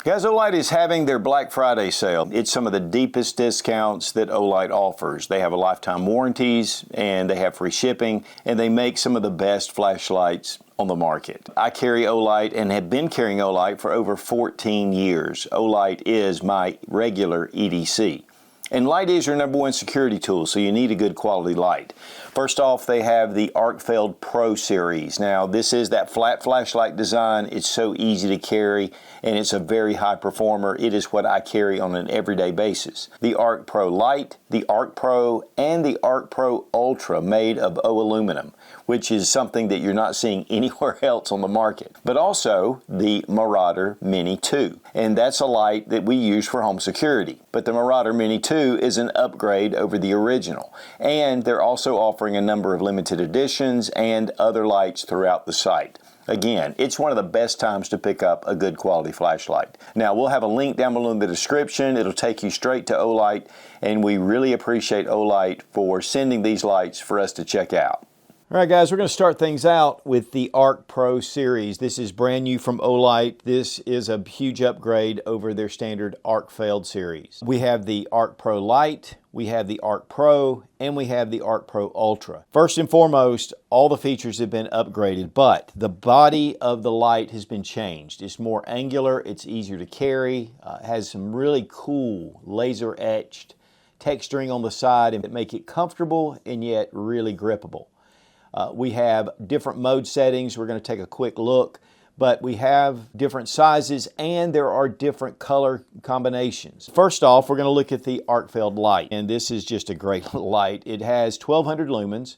Guys, Olight is having their Black Friday sale. It's some of the deepest discounts that Olight offers. They have a lifetime warranties, and they have free shipping, and they make some of the best flashlights on the market. I carry Olight and have been carrying Olight for over 14 years. Olight is my regular EDC. And light is your number one security tool, so you need a good quality light. First off, they have the Arcfeld Pro series. Now, this is that flat flashlight design. It's so easy to carry, and it's a very high performer. It is what I carry on an everyday basis. The Arc Pro Light, the Arc Pro, and the Arc Pro Ultra made of aluminum, which is something that you're not seeing anywhere else on the market. But also the Marauder Mini 2, and that's a light that we use for home security. But the Marauder Mini 2 is an upgrade over the original, and they're also offering a number of limited editions and other lights throughout the site. Again, it's one of the best times to pick up a good quality flashlight. Now, we'll have a link down below in the description. It'll take you straight to Olight, and we really appreciate Olight for sending these lights for us to check out. All right, guys, we're going to start things out with the Arc Pro series. This is brand new from Olight. This is a huge upgrade over their standard Arcfeld series. We have the Arc Pro Light, we have the Arc Pro, and we have the Arc Pro Ultra. First and foremost, all the features have been upgraded, but the body of the light has been changed. It's more angular, it's easier to carry, has some really cool laser-etched texturing on the side and that make it comfortable and yet really grippable. We have different mode settings. We're going to take a quick look, but we have different sizes and there are different color combinations. First off, we're going to look at the Arcfeld light, and this is just a great light. It has 1200 lumens,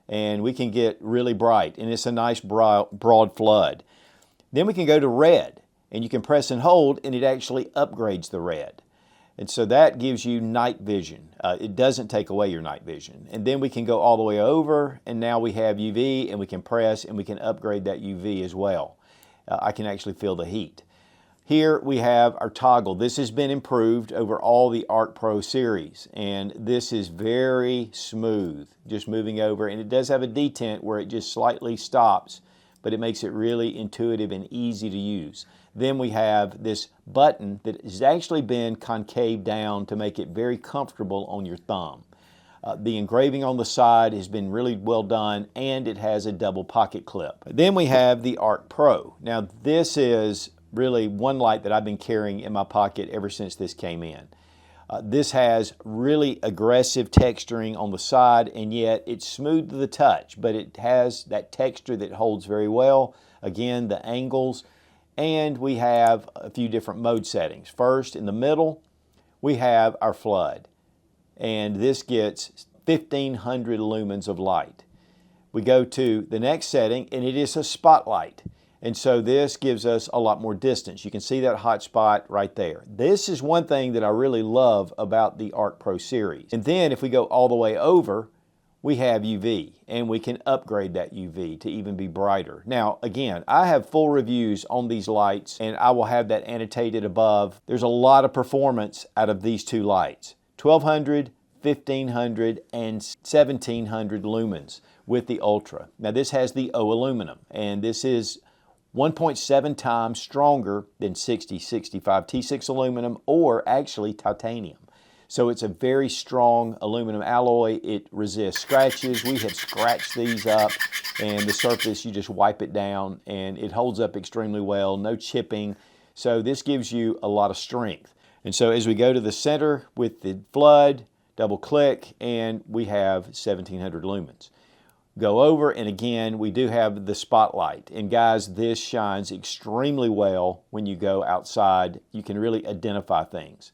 and we can get really bright, and it's a nice broad flood. Then we can go to red, and you can press and hold, and it actually upgrades the red. And so that gives you night vision. It doesn't take away your night vision. And then we can go all the way over, and now we have UV, and we can press, and we can upgrade that UV as well. I can actually feel the heat. Here we have our toggle. This has been improved over all the Arc Pro series, and this is very smooth, just moving over. And it does have a detent where it just slightly stops, but it makes it really intuitive and easy to use. Then we have this button that has actually been concave down to make it very comfortable on your thumb. The engraving on the side has been really well done, and it has a double pocket clip. Then we have the Arc Pro. Now, this is really one light that I've been carrying in my pocket ever since this came in. This has really aggressive texturing on the side, and yet it's smooth to the touch, but it has that texture that holds very well. Again, the angles. And we have a few different mode settings. First, in the middle, we have our flood. And this gets 1500 lumens of light. We go to the next setting, and it is a spotlight. And so this gives us a lot more distance. You can see that hot spot right there. This is one thing that I really love about the Arc Pro series. And then if we go all the way over, we have UV, and we can upgrade that UV to even be brighter. Now, again, I have full reviews on these lights, and I will have that annotated above. There's a lot of performance out of these two lights. 1200, 1500, and 1700 lumens with the Ultra. Now, this has the aluminum, and this is 1.7 times stronger than 6065 T6 aluminum, or actually titanium. So it's a very strong aluminum alloy. It resists scratches. We have scratched these up, and the surface, you just wipe it down, and it holds up extremely well, no chipping. So this gives you a lot of strength. And so as we go to the center with the flood, double click, and we have 1700 lumens. Go over, and again, we do have the spotlight. And guys, this shines extremely well when you go outside. You can really identify things.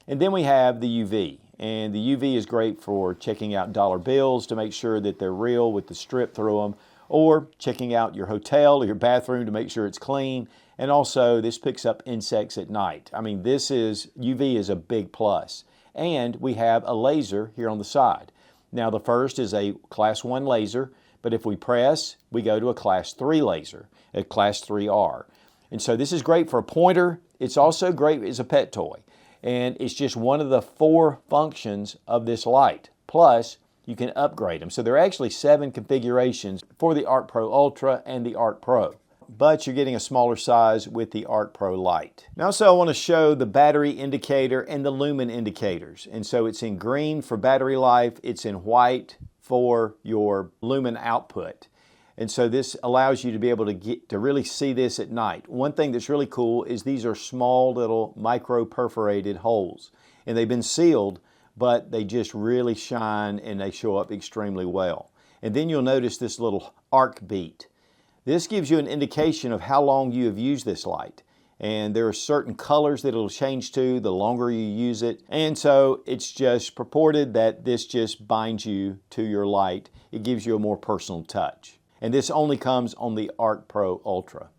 And then we have the UV, and the UV is great for checking out dollar bills to make sure that they're real with the strip through them, or checking out your hotel or your bathroom to make sure it's clean. And also, this picks up insects at night. I mean, UV is a big plus. And we have a laser here on the side. Now, the first is a Class 1 laser, but if we press, we go to a Class 3 laser, a Class 3R. And so this is great for a pointer. It's also great as a pet toy. And it's just one of the 4 functions of this light. Plus, you can upgrade them. So there are actually 7 configurations for the Arc Pro Ultra and the Arc Pro. but you're getting a smaller size with the Arc Pro Light. Now, also I want to show the battery indicator and the lumen indicators. And so it's in green for battery life, it's in white for your lumen output. And so this allows you to be able to really see this at night. One thing that's really cool is these are small little micro perforated holes. And they've been sealed, but they just really shine and they show up extremely well. And then you'll notice this little arc beat. This gives you an indication of how long you have used this light. And there are certain colors that it'll change to the longer you use it. And so it's just purported that this just binds you to your light. It gives you a more personal touch. And this only comes on the Arc Pro Ultra.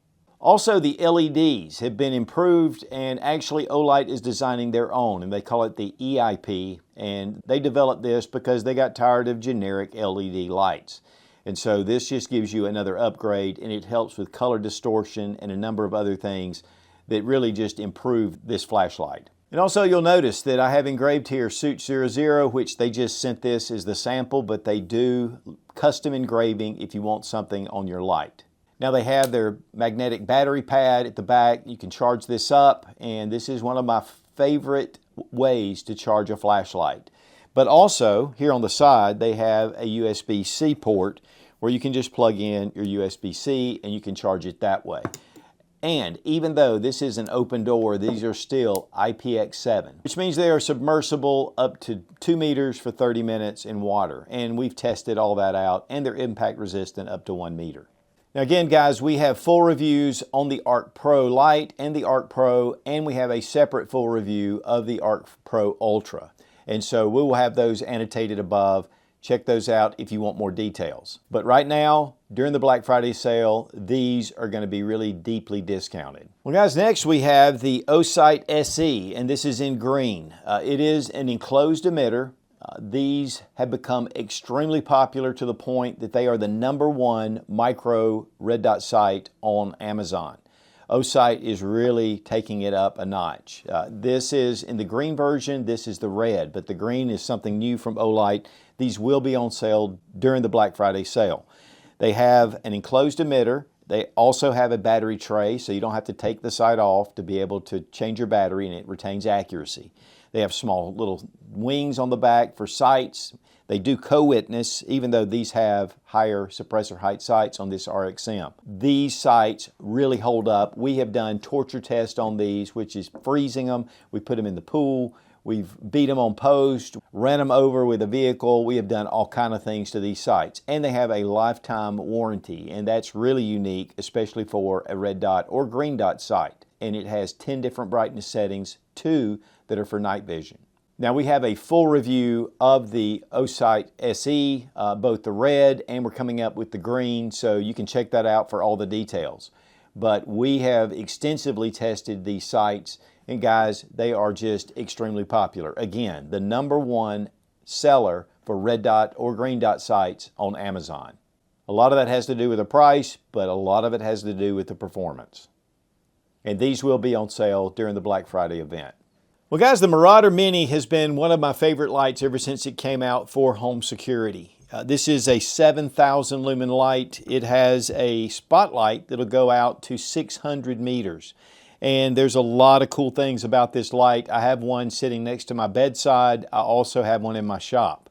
Also, the LEDs have been improved, and actually Olight is designing their own, and they call it the EIP, and they developed this because they got tired of generic LED lights. And so this just gives you another upgrade, and it helps with color distortion and a number of other things that really just improve this flashlight. And also you'll notice that I have engraved here Suit 00, which they just sent this as the sample, but they do custom engraving if you want something on your light. Now they have their magnetic battery pad at the back. You can charge this up, and this is one of my favorite ways to charge a flashlight. But also here on the side they have a USB-C port where you can just plug in your USB-C and you can charge it that way. And even though this is an open door, these are still IPX7, which means they are submersible up to 2 meters for 30 minutes in water. And we've tested all that out, and they're impact resistant up to 1 meter. Now again, guys, we have full reviews on the Arc Pro Light and the Arc Pro, and we have a separate full review of the Arc Pro Ultra. And so we will have those annotated above. Check those out if you want more details. But right now, during the Black Friday sale, these are going to be really deeply discounted. Well guys, next we have the Olight SE, and this is in green. It is an enclosed emitter. These have become extremely popular to the point that they are the #1 micro red dot sight on Amazon. Olight is really taking it up a notch. This is in the green version, this is the red, but the green is something new from Olight. These will be on sale during the Black Friday sale. They have an enclosed emitter. They also have a battery tray, so you don't have to take the sight off to be able to change your battery, and it retains accuracy. They have small little wings on the back for sights. They do co-witness, even though these have higher suppressor height sights on this RXM. These sights really hold up. We have done torture tests on these, which is freezing them. We put them in the pool. We've beat them on post, ran them over with a vehicle. We have done all kind of things to these sights. And they have a lifetime warranty, and that's really unique, especially for a red dot or green dot sight. And it has 10 different brightness settings, 2 that are for night vision. Now we have a full review of the Olight SE, both the red and we're coming up with the green, so you can check that out for all the details. But we have extensively tested these sights, and guys, they are just extremely popular. Again, the #1 seller for red dot or green dot sights on Amazon. A lot of that has to do with the price, but a lot of it has to do with the performance. And these will be on sale during the Black Friday event. Well guys, the Marauder Mini has been one of my favorite lights ever since it came out for home security. This is a 7,000 lumen light. It has a spotlight that'll go out to 600 meters. And there's a lot of cool things about this light. I have one sitting next to my bedside. I also have one in my shop.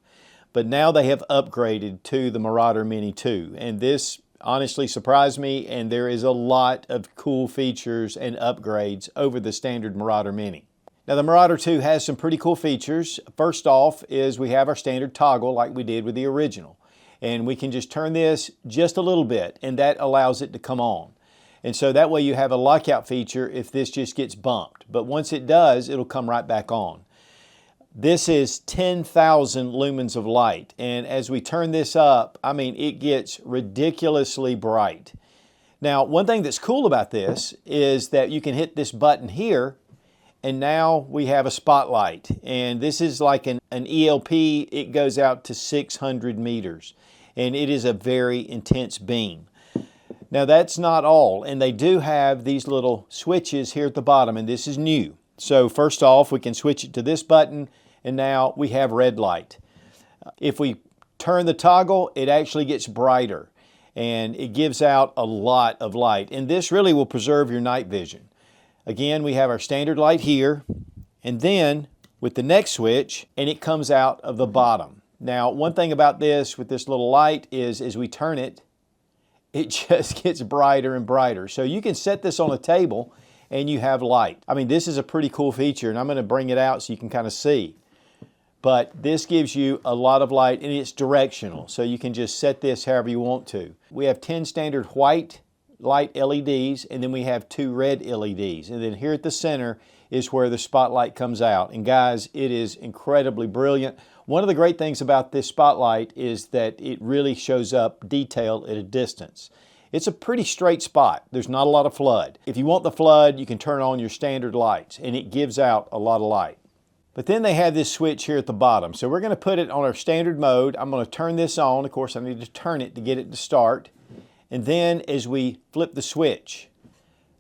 But now they have upgraded to the Marauder Mini 2. And this honestly surprised me, and there is a lot of cool features and upgrades over the standard Marauder Mini. Now the Marauder 2 has some pretty cool features. First off is we have our standard toggle like we did with the original. And we can just turn this just a little bit, and that allows it to come on. And so that way you have a lockout feature if this just gets bumped. But once it does, it'll come right back on. This is 10,000 lumens of light. And as we turn this up, I mean, it gets ridiculously bright. Now, one thing that's cool about this is that you can hit this button here, and now we have a spotlight. And this is like an ELP. It goes out to 600 meters. And it is a very intense beam. Now that's not all. And they do have these little switches here at the bottom, and this is new. So first off, we can switch it to this button, and now we have red light. If we turn the toggle, it actually gets brighter. and it gives out a lot of light. And this really will preserve your night vision. Again, we have our standard light here, and then with the next switch, and it comes out of the bottom. Now, one thing about this with this little light is as we turn it, it just gets brighter and brighter. So you can set this on a table and you have light. I mean, this is a pretty cool feature, and I'm going to bring it out so you can kind of see. But this gives you a lot of light, and it's directional, so you can just set this however you want to. We have 10 standard white light LEDs, and then we have 2 red LEDs. And then here at the center is where the spotlight comes out. And guys, it is incredibly brilliant. One of the great things about this spotlight is that it really shows up detail at a distance. It's a pretty straight spot. There's not a lot of flood. If you want the flood, you can turn on your standard lights, and it gives out a lot of light. But then they have this switch here at the bottom. So we're going to put it on our standard mode. I'm going to turn this on. Of course, I need to turn it to get it to start. And then as we flip the switch,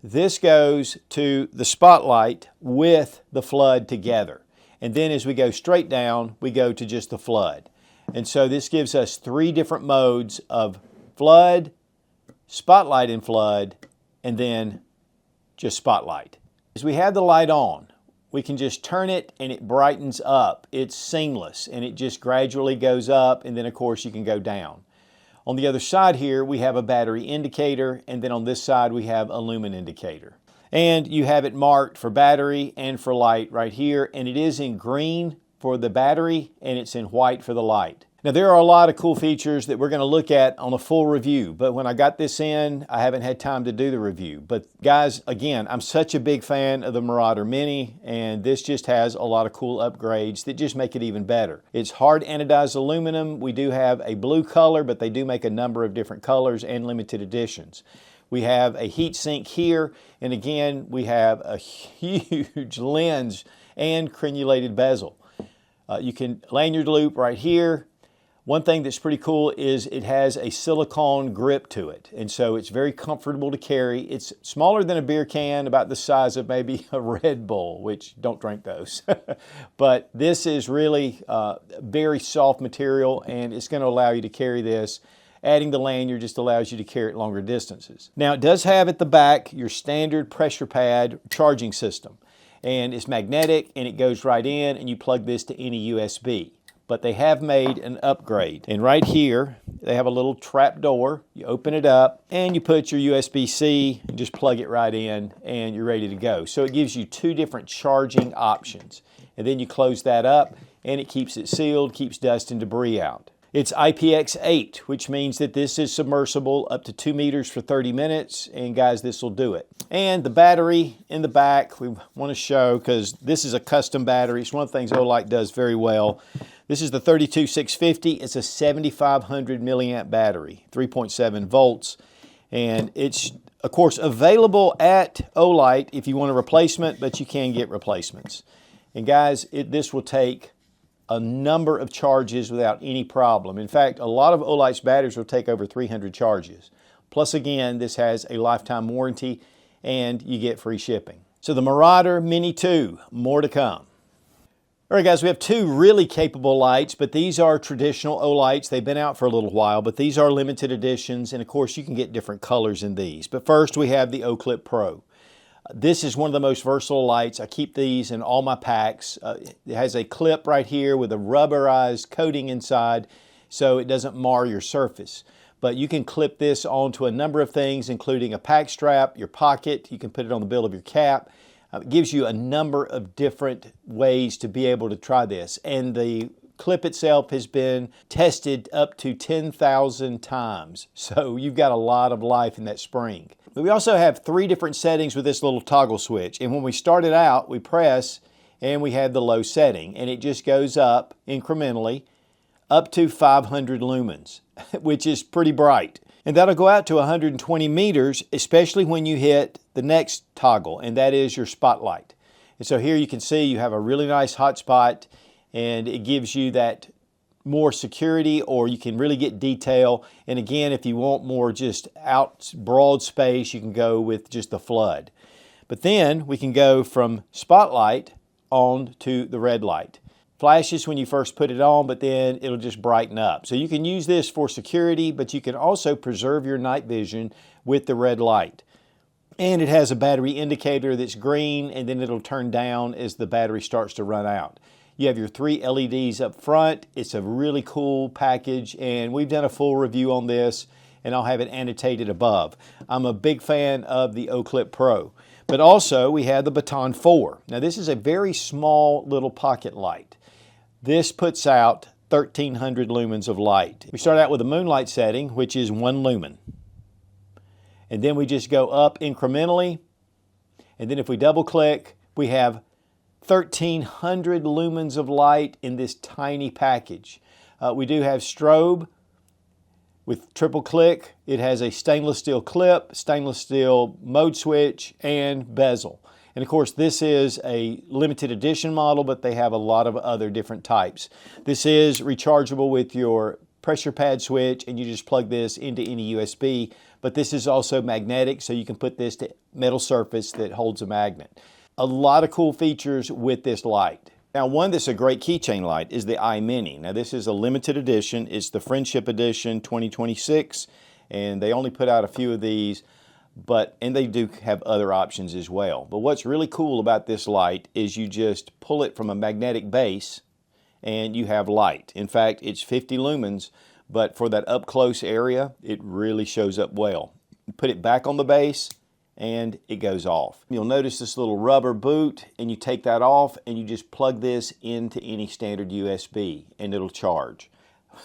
this goes to the spotlight with the flood together. And then as we go straight down, we go to just the flood. And so this gives us 3 different modes of flood, spotlight and flood, and then just spotlight. As we have the light on, we can just turn it and it brightens up. It's seamless, and it just gradually goes up, and then of course you can go down. On the other side here, we have a battery indicator, and then on this side we have a lumen indicator. And you have it marked for battery and for light right here, and it is in green for the battery and it's in white for the light. Now, there are a lot of cool features that we're going to look at on a full review, but when I got this in, I haven't had time to do the review. But guys, again, I'm such a big fan of the Marauder Mini, and this just has a lot of cool upgrades that just make it even better. It's hard anodized aluminum. We do have a blue color, but they do make a number of different colors and limited editions. We have a heat sink here, and again, we have a huge lens and crenulated bezel. You can lanyard loop right here. One thing that's pretty cool is it has a silicone grip to it, and so it's very comfortable to carry. It's smaller than a beer can, about the size of maybe a Red Bull, which don't drink those. But this is really very soft material, and it's going to allow you to carry this. Adding the lanyard just allows you to carry it longer distances. Now, it does have at the back your standard pressure pad charging system, and it's magnetic, and it goes right in, and you plug this to any USB. But they have made an upgrade. And right here, they have a little trap door. You open it up and you put your USB-C and just plug it right in, and you're ready to go. So it gives you 2 different charging options. And then you close that up and it keeps it sealed, keeps dust and debris out. It's IPX8, which means that this is submersible up to 2 meters for 30 minutes. And guys, this will do it. And the battery in the back, we want to show, because this is a custom battery. It's one of the things Olight does very well. This is the 32650. It's a 7500 milliamp battery, 3.7 volts. And it's, of course, available at Olight if you want a replacement, but you can get replacements. And guys, this will take a number of charges without any problem. In fact, a lot of Olight's batteries will take over 300 charges. Plus, again, this has a lifetime warranty and you get free shipping. So the Marauder Mini 2, more to come. All right, guys, we have 2 really capable lights, but these are traditional Olights. They've been out for a little while, but these are limited editions, and of course, you can get different colors in these. But first, we have the O-Clip Pro. This is one of the most versatile lights. I keep these in all my packs. It has a clip right here with a rubberized coating inside, so it doesn't mar your surface. But you can clip this onto a number of things, including a pack strap, your pocket. You can put it on the bill of your cap. It gives you a number of different ways to be able to try this. And the clip itself has been tested up to 10,000 times. So you've got a lot of life in that spring. But we also have 3 different settings with this little toggle switch. And when we start it out, we press and we have the low setting. And it just goes up incrementally up to 500 lumens, which is pretty bright. And that'll go out to 120 meters, especially when you hit the next toggle, and that is your spotlight. And so here you can see you have a really nice hot spot, and it gives you that more security, or you can really get detail. And again, if you want more just out broad space, you can go with just the flood. But then we can go from spotlight on to the red light. flashes when you first put it on, but then it'll just brighten up. So you can use this for security, but you can also preserve your night vision with the red light. And it has a battery indicator that's green, and then it'll turn down as the battery starts to run out. You have your 3 LEDs up front. It's a really cool package, and we've done a full review on this, and I'll have it annotated above. I'm a big fan of the Oclip Pro. But also, we have the Baton 4. Now, this is a very small little pocket light. This puts out 1,300 lumens of light. We start out with a moonlight setting, which is 1 lumen. And then we just go up incrementally. And then if we double click, we have 1,300 lumens of light in this tiny package. We do have strobe with triple click. It has a stainless steel clip, stainless steel mode switch, and bezel. And of course, this is a limited edition model, but they have a lot of other different types. This is rechargeable with your pressure pad switch, and you just plug this into any USB. But this is also magnetic, so you can put this to metal surface that holds a magnet. A lot of cool features with this light. Now, one that's a great keychain light is the iMini. Now, this is a limited edition. It's the Friendship Edition 2026, and they only put out a few of these, and they do have other options as well. But what's really cool about this light is you just pull it from a magnetic base, and you have light. In fact, it's 50 lumens, but for that up-close area, it really shows up well. Put it back on the base, and it goes off. You'll notice this little rubber boot, and you take that off, and you just plug this into any standard USB, and it'll charge.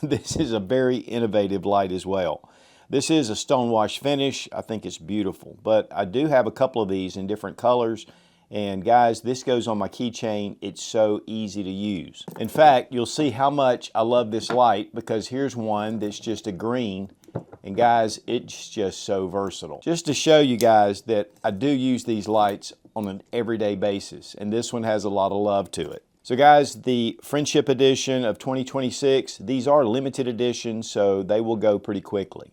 This is a very innovative light as well. This is a stonewash finish. I think it's beautiful, but I do have a couple of these in different colors, and guys, this goes on my keychain. It's so easy to use. In fact, you'll see how much I love this light, because here's one that's just a green. And guys, it's just so versatile. Just to show you guys that I do use these lights on an everyday basis, and this one has a lot of love to it. So guys, the Friendship Edition of 2026, these are limited editions, so they will go pretty quickly.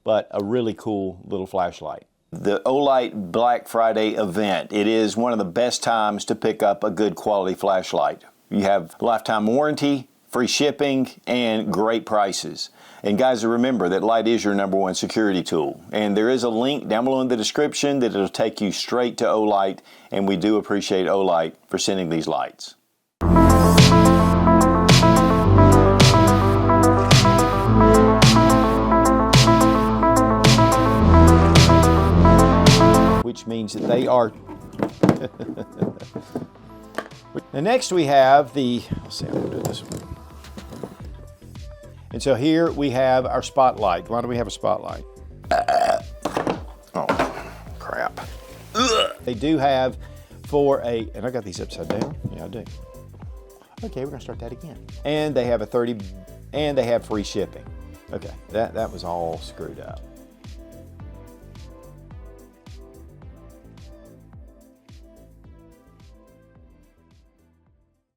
But a really cool little flashlight. The Olight Black Friday event, it is one of the best times to pick up a good quality flashlight. You have lifetime warranty, free shipping, and great prices. And guys, remember that light is your #1 security tool. And there is a link down below in the description that it'll take you straight to Olight, and we do appreciate Olight for sending these lights. Which means that they are... Now next we have the... Let's see, I'm going to do this one. And so here we have our spotlight. Why do we have a spotlight? Oh, crap. They do have for a, and I got these upside down. Yeah, I do. Okay, we're gonna start that again. And they have a 30, and they have free shipping. Okay, that was all screwed up.